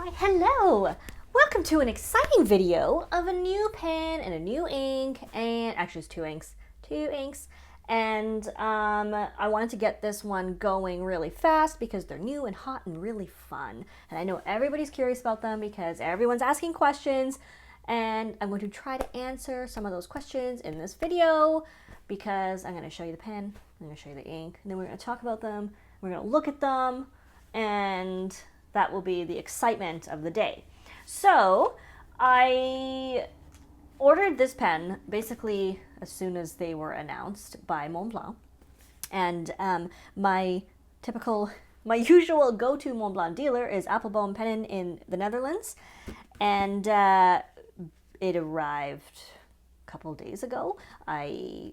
Why, hello! Welcome to an exciting video of a new pen and a new ink, and actually it's two inks, and I wanted to get this one going really fast because they're new and hot and really fun. And I know everybody's curious about them because everyone's asking questions, and I'm going to try to answer some of those questions in this video because I'm going to show you the pen, I'm going to show you the ink, and then we're going to talk about them, we're going to look at them, and that will be the excitement of the day. So I ordered this pen basically as soon as they were announced by Montblanc, and my usual go-to Montblanc dealer is Appelboom Pen in the Netherlands, and it arrived a couple days ago. I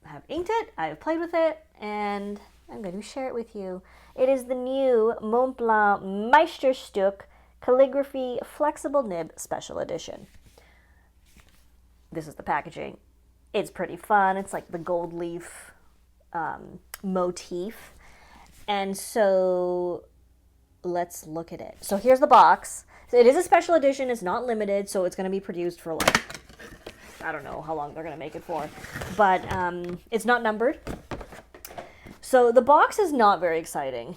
have inked it, I've played with it, and I'm going to share it with you. It is the new Montblanc Meisterstu Calligraphy Flexible Nib Special Edition. This is the packaging. It's pretty fun. It's like the gold leaf motif. And so let's look at it. So here's the box. So it is a special edition. It's not limited, so it's going to be produced for like, I don't know how long they're going to make it for. But it's not numbered. So the box is not very exciting.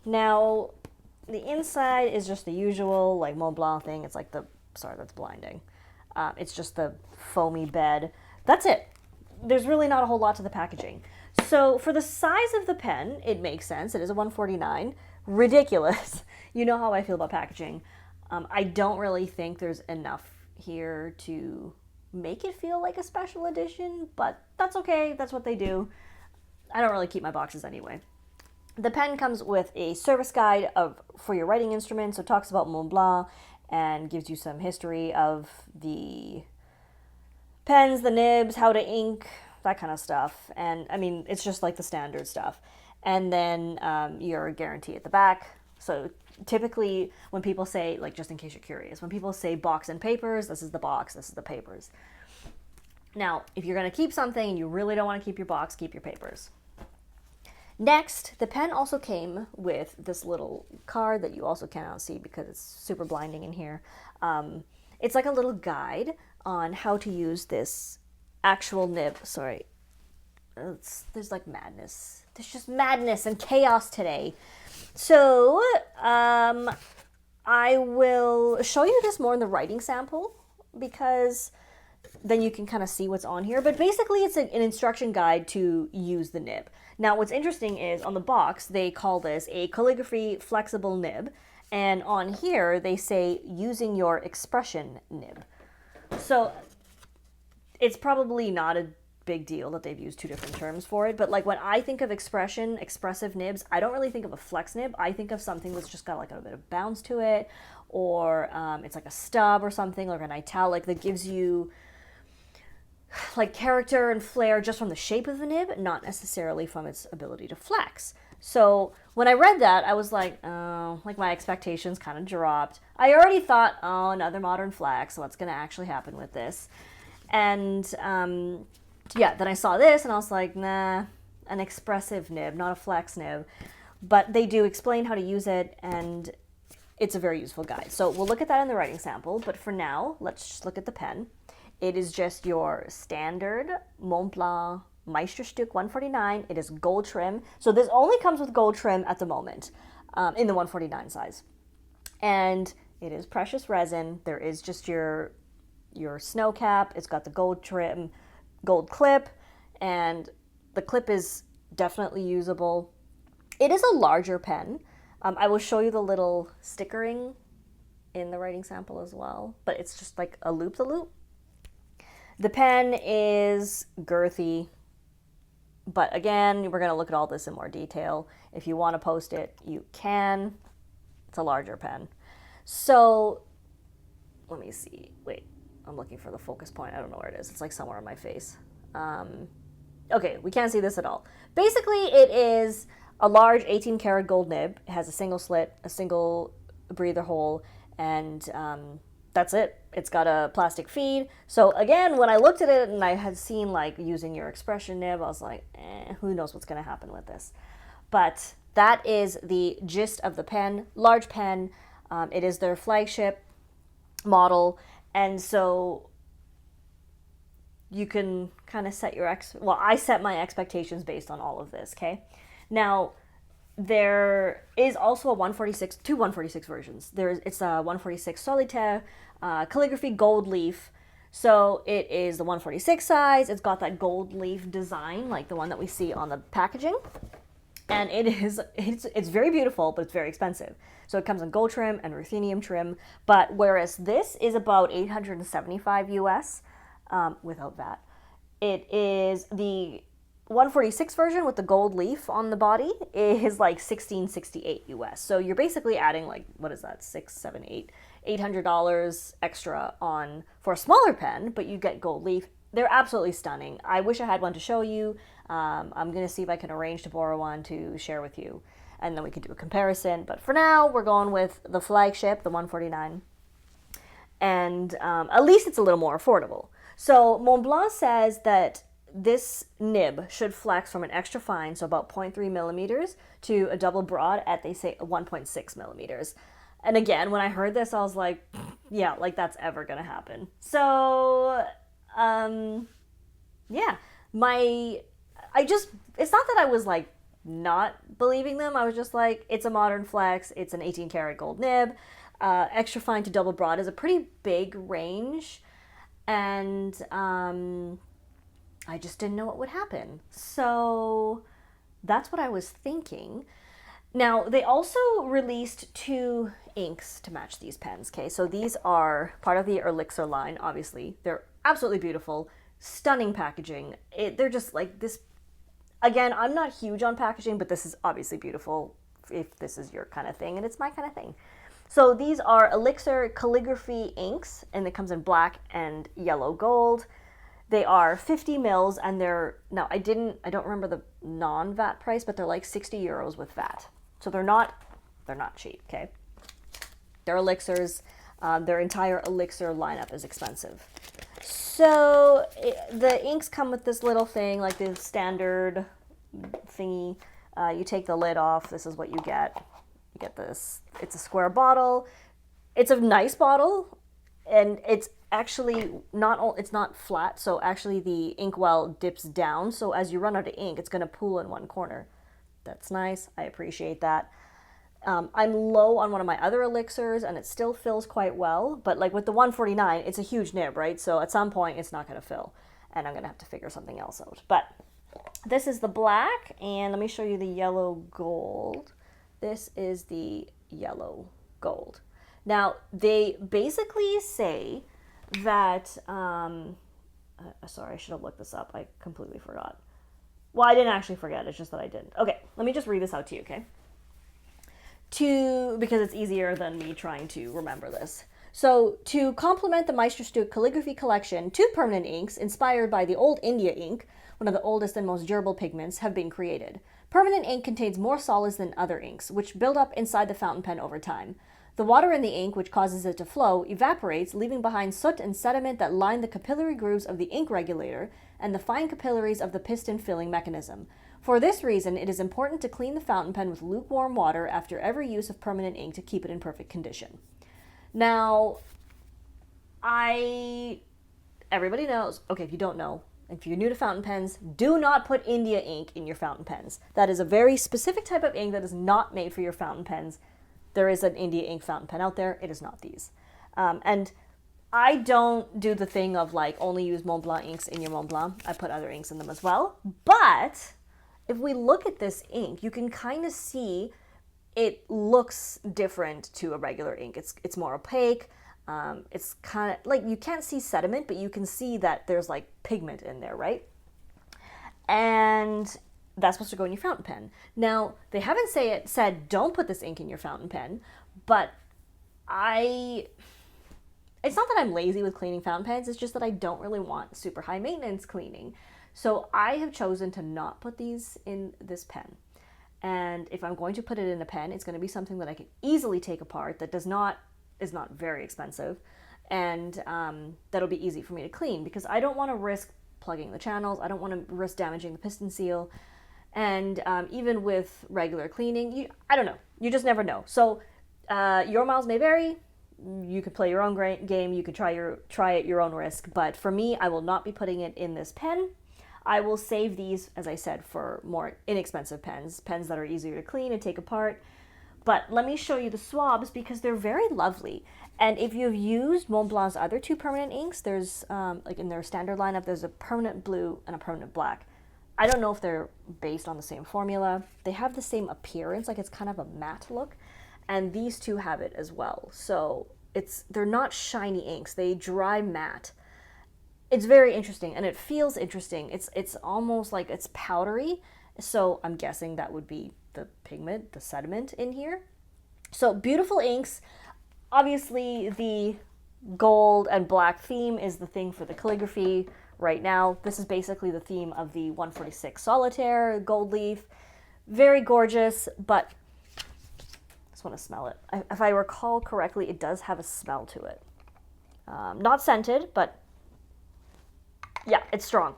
Now, the inside is just the usual like Montblanc thing. It's like sorry, that's blinding. It's just the foamy bed. That's it. There's really not a whole lot to the packaging. So for the size of the pen, it makes sense. It is a 149. Ridiculous. You know how I feel about packaging. I don't really think there's enough here to make it feel like a special edition, but that's okay. That's what they do. I don't really keep my boxes anyway. The pen comes with a service guide for your writing instrument, so it talks about Montblanc and gives you some history of the pens, the nibs, how to ink, that kind of stuff. And I mean, it's just like the standard stuff. And then your guarantee at the back. So typically when people say, like just in case you're curious, when people say box and papers, this is the box, this is the papers. Now, if you're going to keep something and you really don't want to keep your box, keep your papers. Next, the pen also came with this little card that you also cannot see because it's super blinding in here. It's like a little guide on how to use this actual nib. Sorry, there's like madness. There's just madness and chaos today. So I will show you this more in the writing sample because then you can kind of see what's on here. But basically it's an instruction guide to use the nib. Now what's interesting is on the box they call this a Calligraphy Flexible Nib, and on here they say using your expression nib. So it's probably not a big deal that they've used two different terms for it, but like when I think of expressive nibs, I don't really think of a flex nib. I think of something that's just got like a bit of bounce to it, or it's like a stub or something, like an italic that gives you like character and flair just from the shape of the nib, not necessarily from its ability to flex. So when I read that, I was like, oh, like my expectations kind of dropped. I already thought, oh, another modern flex, what's going to actually happen with this? And yeah, then I saw this and I was like, nah, an expressive nib, not a flex nib. But they do explain how to use it, and it's a very useful guide. So we'll look at that in the writing sample, but for now, let's just look at the pen. It is just your standard Montblanc Meisterstu 149. It is gold trim. So this only comes with gold trim at the moment in the 149 size. And it is precious resin. There is just your snow cap. It's got the gold trim, gold clip, and the clip is definitely usable. It is a larger pen. I will show you the little stickering in the writing sample as well, but it's just like a loop-the-loop. The pen is girthy, but again, we're going to look at all this in more detail. If you want to post it, you can. It's a larger pen. So let me see. Wait, I'm looking for the focus point. I don't know where it is. It's like somewhere on my face. Okay, we can't see this at all. Basically, it is a large 18 karat gold nib. It has a single slit, a single breather hole, and that's it. It's got a plastic feed. So again, when I looked at it and I had seen like using your expression nib, I was like, who knows what's going to happen with this. But that is the gist of the pen. Large pen. It is their flagship model, and so you can kind of set your I set my expectations based on all of this, okay? Now, there is also a 146, two 146 versions. It's a 146 Solitaire, Calligraphy Gold Leaf. So it is the 146 size. It's got that gold leaf design, like the one that we see on the packaging. And it's very beautiful, but it's very expensive. So it comes in gold trim and ruthenium trim. But whereas this is about $875 US without VAT, it is the 146 version with the gold leaf on the body is like $1668 US. So you're basically adding like, what is that, $800 extra on for a smaller pen, but you get gold leaf. They're absolutely stunning. I wish I had one to show you. I'm going to see if I can arrange to borrow one to share with you, and then we can do a comparison. But for now, we're going with the flagship, the 149, and at least it's a little more affordable. So Montblanc says that this nib should flex from an extra fine, so about 0.3 millimeters, to a double broad at, they say, 1.6 millimeters. And again, when I heard this, I was like, yeah, like that's ever gonna happen. So, yeah, it's not that I was like not believing them. I was just like, it's a modern flex, it's an 18 karat gold nib. Extra fine to double broad is a pretty big range. And, I just didn't know what would happen. So that's what I was thinking. Now, they also released 2 inks to match these pens, okay? So these are part of the Elixir line, obviously. They're absolutely beautiful, stunning packaging. They're just like this. Again, I'm not huge on packaging, but this is obviously beautiful if this is your kind of thing, and it's my kind of thing. So these are Elixir calligraphy inks, and it comes in black and yellow gold. They are 50 mils, and now I don't remember the non-VAT price, but they're like 60 euros with VAT. So they're not cheap, okay? They're Elixirs. Their entire Elixir lineup is expensive. So the inks come with this little thing, like the standard thingy. You take the lid off. This is what you get. You get this. It's a square bottle. It's a nice bottle, and it's actually it's not flat, so actually the inkwell dips down, so as you run out of ink, it's going to pool in one corner. That's nice. I appreciate that. I'm low on one of my other Elixirs, and it still fills quite well, but like with the 149, it's a huge nib, right? So at some point, it's not going to fill, and I'm going to have to figure something else out. But this is the black, and let me show you the yellow gold. This is the yellow gold. Now, they basically say that, sorry, I should have looked this up. I completely forgot. Well, I didn't actually forget. It's just that I didn't. Okay, let me just read this out to you, okay? Because it's easier than me trying to remember this. So, to complement the Meisterstu calligraphy collection, 2 permanent inks inspired by the Old India ink, one of the oldest and most durable pigments, have been created. Permanent ink contains more solids than other inks, which build up inside the fountain pen over time. The water in the ink, which causes it to flow, evaporates, leaving behind soot and sediment that line the capillary grooves of the ink regulator and the fine capillaries of the piston filling mechanism. For this reason, it is important to clean the fountain pen with lukewarm water after every use of permanent ink to keep it in perfect condition. Now, everybody knows, okay, if you don't know, if you're new to fountain pens, do not put India ink in your fountain pens. That is a very specific type of ink that is not made for your fountain pens. There is an India ink fountain pen out there. It is not these. And I don't do the thing of like only use Montblanc inks in your Montblanc. I put other inks in them as well. But if we look at this ink, you can kind of see it looks different to a regular ink. It's more opaque. It's kind of like you can't see sediment, but you can see that there's like pigment in there, right? And that's supposed to go in your fountain pen. Now, they haven't said don't put this ink in your fountain pen, but it's not that I'm lazy with cleaning fountain pens, it's just that I don't really want super high maintenance cleaning. So I have chosen to not put these in this pen. And if I'm going to put it in a pen, it's going to be something that I can easily take apart, that is not very expensive, and that'll be easy for me to clean, because I don't want to risk plugging the channels. I don't want to risk damaging the piston seal. And even with regular cleaning, I don't know. You just never know. So Your miles may vary. You could play your own game. You could try at your own risk. But for me, I will not be putting it in this pen. I will save these, as I said, for more inexpensive pens that are easier to clean and take apart. But let me show you the swabs because they're very lovely. And if you've used Montblanc's other two permanent inks, there's, like in their standard lineup, there's a permanent blue and a permanent black. I don't know if they're based on the same formula. They have the same appearance, like it's kind of a matte look. And these two have it as well. So they're not shiny inks. They dry matte. It's very interesting, and it feels interesting. It's almost like it's powdery, so I'm guessing that would be the pigment, the sediment in here. So beautiful inks. Obviously, the gold and black theme is the thing for the calligraphy right now. This is basically the theme of the 146 Solitaire gold leaf. Very gorgeous, but I just want to smell it. If I recall correctly, it does have a smell to it. Not scented, but yeah, it's strong.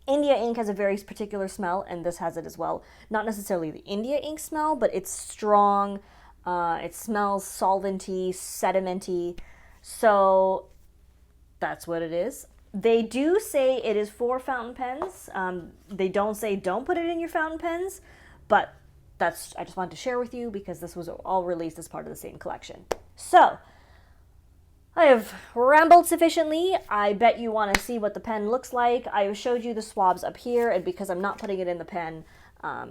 India ink has a very particular smell, and this has it as well. Not necessarily the India ink smell, but it's strong. It smells solventy, sedimenty. So that's what it is. They do say it is for fountain pens. They don't say don't put it in your fountain pens, but I just wanted to share with you because this was all released as part of the same collection. So I have rambled sufficiently. I bet you want to see what the pen looks like. I showed you the swabs up here, and because I'm not putting it in the pen,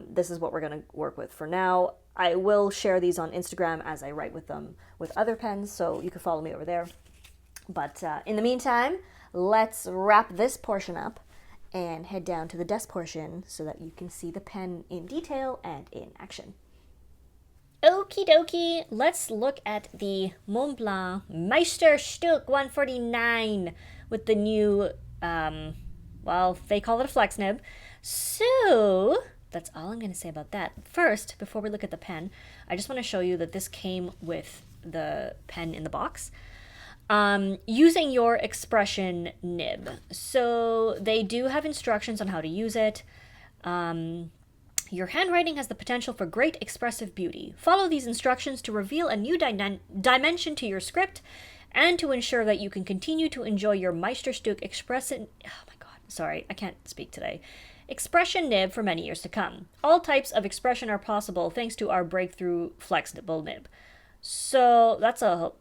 this is what we're going to work with for now. I will share these on Instagram as I write with them with other pens, so you can follow me over there. But in the meantime, let's wrap this portion up and head down to the desk portion so that you can see the pen in detail and in action. Okie dokie, let's look at the Montblanc Meisterstu 149 with the new, well, they call it a flex nib. So that's all I'm going to say about that. First, before we look at the pen, I just want to show you that this came with the pen in the box. Using your expression nib. So they do have instructions on how to use it. Your handwriting has the potential for great expressive beauty. Follow these instructions to reveal a new dimension to your script and to ensure that you can continue to enjoy your Meisterstu expression. Oh my god, sorry, I can't speak today. Expression nib for many years to come. All types of expression are possible thanks to our breakthrough flexible nib. So that's a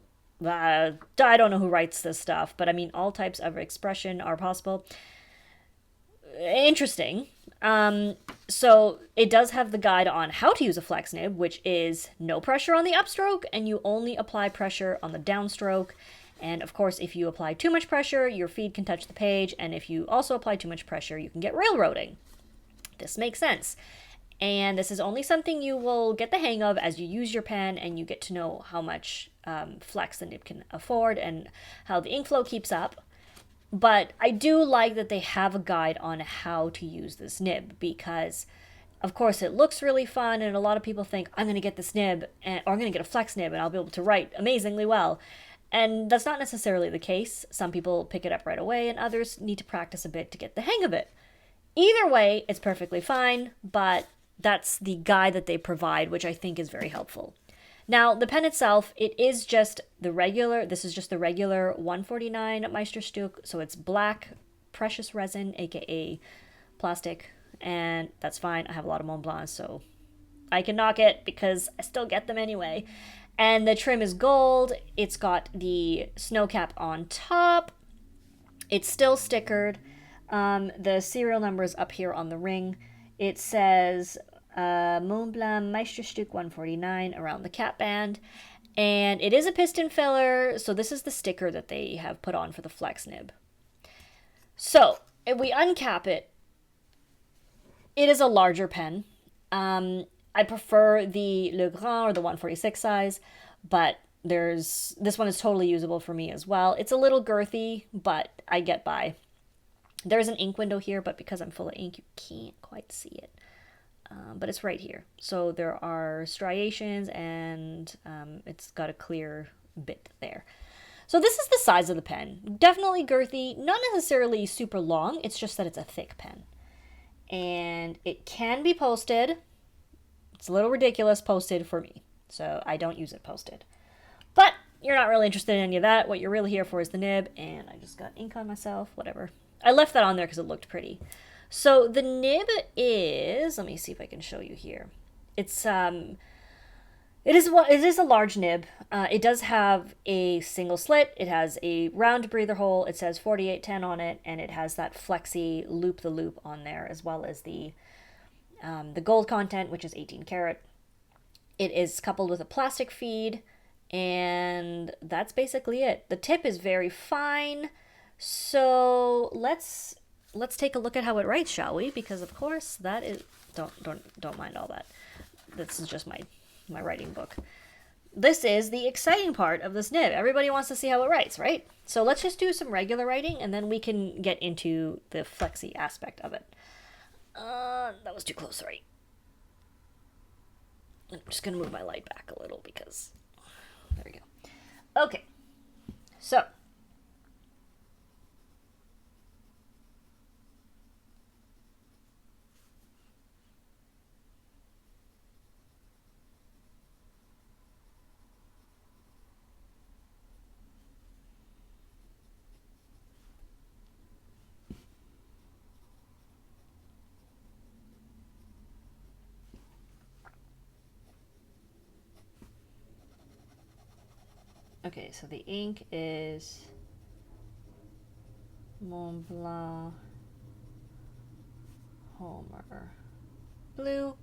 I don't know who writes this stuff, but I mean, all types of expression are possible. Interesting. So it does have the guide on how to use a flex nib, which is no pressure on the upstroke, and you only apply pressure on the downstroke. And of course, if you apply too much pressure, your feed can touch the page, and if you also apply too much pressure, you can get railroading. This makes sense. And this is only something you will get the hang of as you use your pen and you get to know how much flex the nib can afford and how the ink flow keeps up. But I do like that they have a guide on how to use this nib because, of course, it looks really fun and a lot of people think, I'm going to get this nib or I'm going to get a flex nib and I'll be able to write amazingly well. And that's not necessarily the case. Some people pick it up right away and others need to practice a bit to get the hang of it. Either way, it's perfectly fine, but that's the guide that they provide, which I think is very helpful. Now, the pen itself, this is just the regular 149 Meisterstu, so it's black precious resin, aka plastic, and that's fine. I have a lot of Montblanc, so I can knock it because I still get them anyway. And the trim is gold. It's got the snow cap on top. It's still stickered. The serial number is up here on the ring. It says Montblanc Meisterstu 149 around the cap band. And it is a piston filler, so this is the sticker that they have put on for the flex nib. So, if we uncap it, it is a larger pen. I prefer the Le Grand or the 146 size, but this one is totally usable for me as well. It's a little girthy, but I get by. There's an ink window here, but because I'm full of ink, you can't quite see it. But it's right here. So there are striations and it's got a clear bit there. So this is the size of the pen. Definitely girthy, not necessarily super long. It's just that it's a thick pen. And it can be posted. It's a little ridiculous posted for me. So I don't use it posted. But you're not really interested in any of that. What you're really here for is the nib, and I just got ink on myself, whatever. I left that on there because it looked pretty. So the nib is, let me see if I can show you here. It's it is a large nib. It does have a single slit. It has a round breather hole. It says 4810 on it, and it has that flexi loop the loop on there, as well as the gold content, which is 18 karat. It is coupled with a plastic feed, and that's basically it. The tip is very fine. So let's take a look at how it writes, shall we? Because of course that is don't mind all that. This is just my writing book. This is the exciting part of this nib. Everybody wants to see how it writes, right? So let's just do some regular writing, and then we can get into the flexi aspect of it. That was too close, sorry. I'm just gonna move my light back a little because there we go. Okay, so okay, so the ink is Montblanc Homer Blue.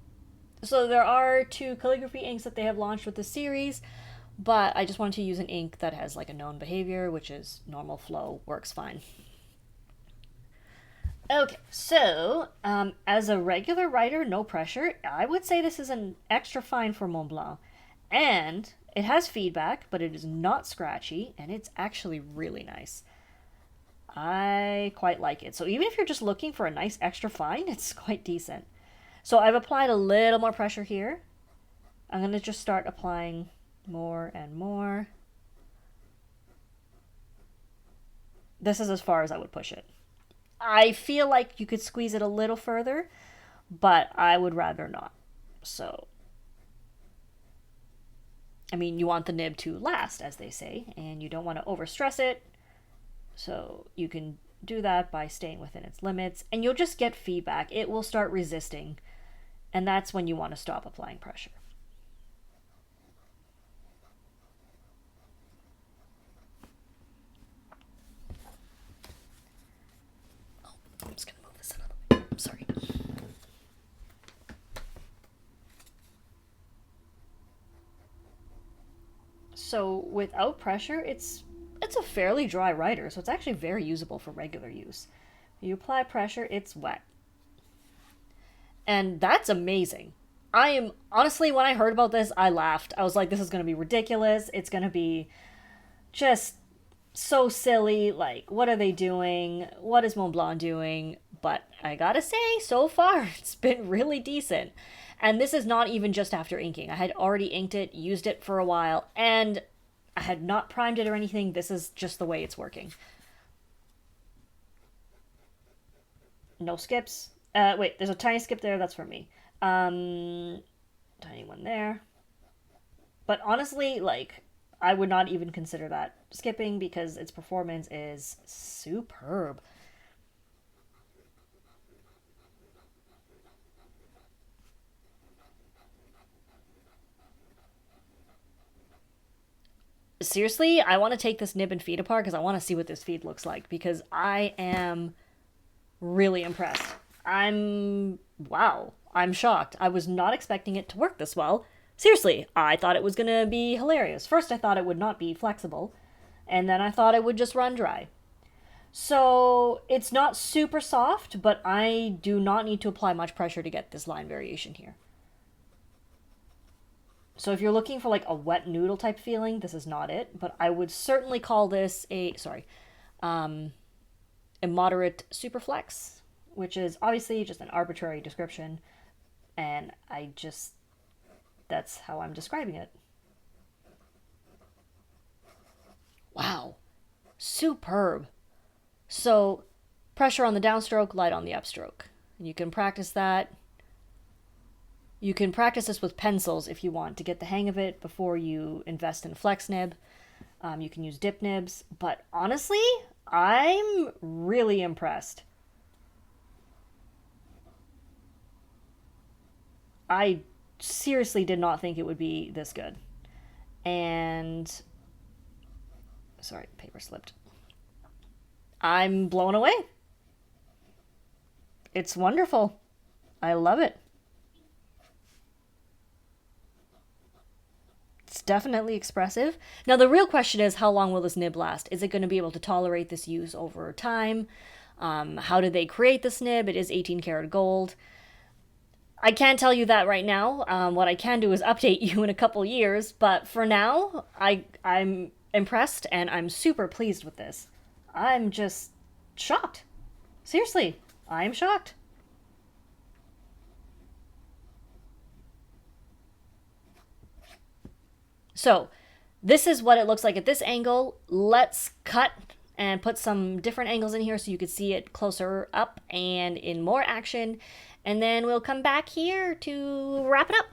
So there are 2 calligraphy inks that they have launched with the series, but I just wanted to use an ink that has like a known behavior, which is normal flow, works fine. Okay, so as a regular writer, no pressure, I would say this is an extra fine for Montblanc. And it has feedback, but it is not scratchy, and it's actually really nice. I quite like it. So even if you're just looking for a nice extra fine, it's quite decent. So I've applied a little more pressure here. I'm going to just start applying more and more. This is as far as I would push it. I feel like you could squeeze it a little further, but I would rather not. So, I mean, you want the nib to last, as they say, and you don't want to overstress it. So you can do that by staying within its limits, and you'll just get feedback. It will start resisting, and that's when you want to stop applying pressure. Oh, I'm just going to move this another way. I'm sorry. So without pressure, it's a fairly dry writer, so it's actually very usable for regular use. You apply pressure, it's wet. And that's amazing. I am, honestly, when I heard about this, I laughed. I was like, this is going to be ridiculous. It's going to be just so silly. Like, what are they doing? What is Montblanc doing? But I gotta say, so far, it's been really decent. And this is not even just after inking. I had already inked it, used it for a while, and I had not primed it or anything. This is just the way it's working. No skips. Wait, there's a tiny skip there. That's for me. Tiny one there. But honestly, like, I would not even consider that skipping because its performance is superb. Seriously, I want to take this nib and feed apart because I want to see what this feed looks like because I am really impressed. Wow, I'm shocked. I was not expecting it to work this well. Seriously, I thought it was going to be hilarious. First, I thought it would not be flexible, and then I thought it would just run dry. So, it's not super soft, but I do not need to apply much pressure to get this line variation here. So if you're looking for like a wet noodle type feeling, this is not it. But I would certainly call this a moderate superflex, which is obviously just an arbitrary description. And that's how I'm describing it. Wow. Superb. So pressure on the downstroke, light on the upstroke. And you can practice that. You can practice this with pencils if you want to get the hang of it before you invest in a flex nib. You can use dip nibs, but honestly, I'm really impressed. I seriously did not think it would be this good. And sorry, paper slipped. I'm blown away. It's wonderful. I love it. It's definitely expressive. Now the real question is, how long will this nib last? Is it going to be able to tolerate this use over time? How did they create this nib? It is 18 karat gold. I can't tell you that right now. What I can do is update you in a couple years, but for now, I'm impressed and I'm super pleased with this. I'm just shocked. Seriously, I'm shocked. So, this is what it looks like at this angle. Let's cut and put some different angles in here so you can see it closer up and in more action. And then we'll come back here to wrap it up.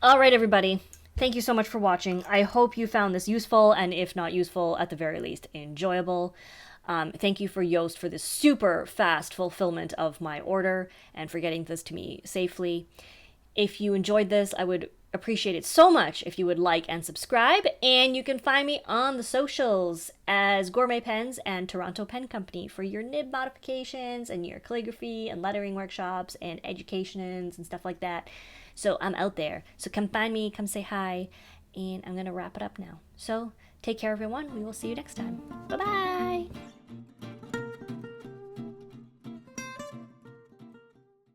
All right, everybody. Thank you so much for watching. I hope you found this useful, and if not useful, at the very least, enjoyable. Thank you for Yoast for this super fast fulfillment of my order and for getting this to me safely. If you enjoyed this, I would appreciate it so much if you would like and subscribe, and you can find me on the socials as Gourmet Pens and Toronto Pen Company for your nib modifications and your calligraphy and lettering workshops and educations and stuff like that. So I'm out there. So come find me, come say hi, and I'm going to wrap it up now. So take care, everyone. We will see you next time. Bye-bye.